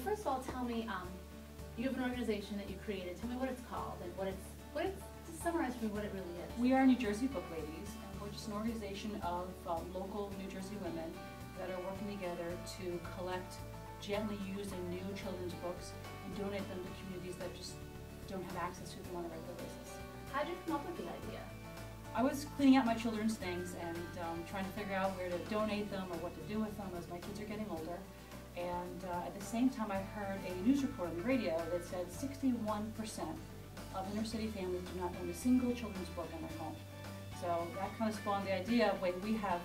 first of all, tell me, you have an organization that you created. Tell me what it's called and just summarize for me what it really is. We are New Jersey Book Ladies, and we're just an organization of local New Jersey women that are working together to collect gently used and new children's books and donate them to communities that just don't have access to them on a regular basis. How did you come up with the idea? I was cleaning out my children's things and trying to figure out where to donate them or what to do with them as my kids are getting older. And at the same time, I heard a news report on the radio that said 61% of inner city families do not own a single children's book in their home. So that kind of spawned the idea of, wait, we have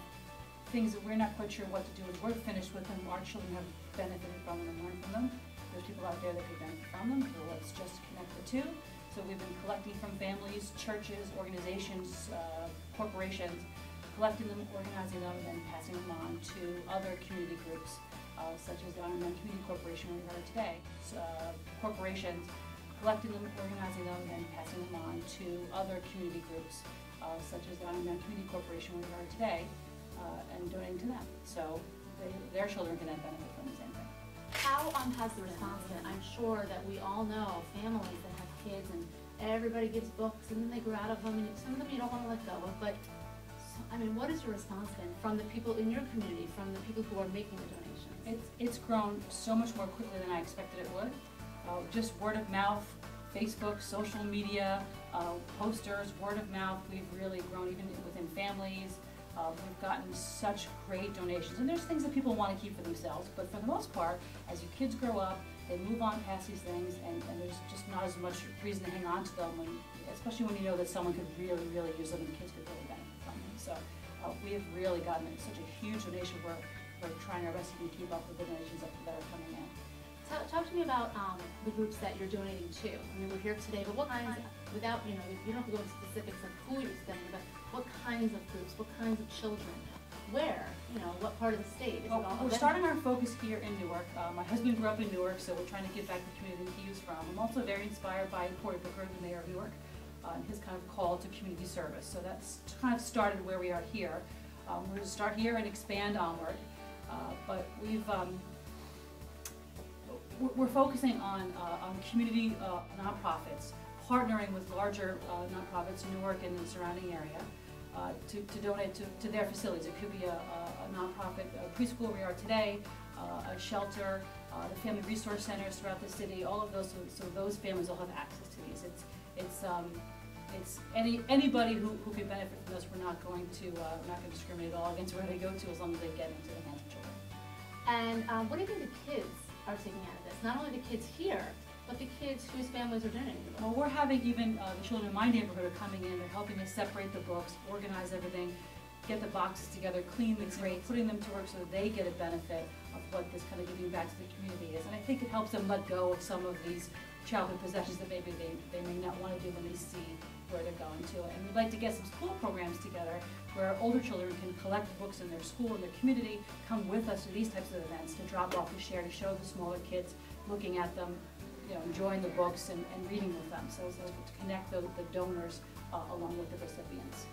things that we're not quite sure what to do with. We're finished with them. Our children have benefited from them and learned from them. There's people out there that could benefit from them, so let's just connect the two. So we've been collecting from families, churches, organizations, corporations, collecting them, organizing them, and then passing them on to other community groups, such as the Ironman Community Corporation we heard today. Corporations, collecting them, organizing them, and then passing them on to other community groups, such as the Ironman Community Corporation we heard today, and donating to them. So their children can then benefit from the same thing. How has the response been? I'm sure that we all know families that have kids and everybody gives books and then they grow out of them, and some of them you don't want to let go of, but I mean, what has your response been from the people in your community, from the people who are making the donations? It's grown so much more quickly than I expected it would. Just word of mouth, Facebook, social media, posters, word of mouth. We've really grown even within families. We've gotten such great donations, and there's things that people want to keep for themselves, but for the most part, as your kids grow up, they move on past these things, and there's just not as much reason to hang on to them, especially when you know that someone could really, really use them and kids could really benefit from them. So we have really gotten such a huge donation. We're trying our best to keep up with the donations that are coming in. Talk to me about the groups that you're donating to. I mean, we're here today, but what kinds, without, you don't have to go into specifics of who you're sending, but what kinds of groups, what kinds of children, where, what part of the state? Is well, we're starting our focus here in Newark. My husband grew up in Newark, so we're trying to give back the community he was from. I'm also very inspired by Cory Booker, the mayor of Newark, and his kind of call to community service. So that's kind of started where we are here. We're going to start here and expand onward, but we're focusing on community nonprofits, partnering with larger nonprofits in Newark and the surrounding area to donate to their facilities. It could be a nonprofit preschool where we are today, a shelter, the family resource centers throughout the city, all of those, so those families will have access to these. It's anybody who can benefit from this. We're not going to discriminate at all against where they go to, as long as they get into the hands of children. And what do you think the kids are taking out of this? Not only the kids here, but the kids whose families are donating the books. Well, we're having even the children in my neighborhood are coming in. They're helping us separate the books, organize everything, get the boxes together, clean the crates, putting them to work so that they get a benefit of what this kind of giving back to the community is. And I think it helps them let go of some of these childhood possessions that maybe they may not want to do when they see where they're going to. And we'd like to get some school programs together where older children can collect books in their school and their community, come with us to these types of events, to drop off, to share, to show the smaller kids, looking at them, enjoying the books and reading with them, so to connect the donors along with the recipients.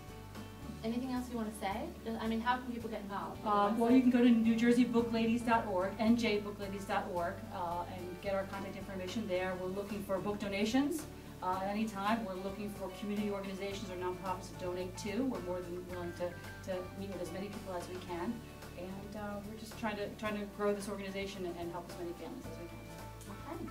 Anything else you want to say? I mean, how can people get involved? Well, you can go to NJBookladies.org, NJBookladies.org, and get our contact information there. We're looking for book donations at any time. We're looking for community organizations or nonprofits to donate to. We're more than willing to meet with as many people as we can, and we're just trying to grow this organization and help as many families as we can. Okay.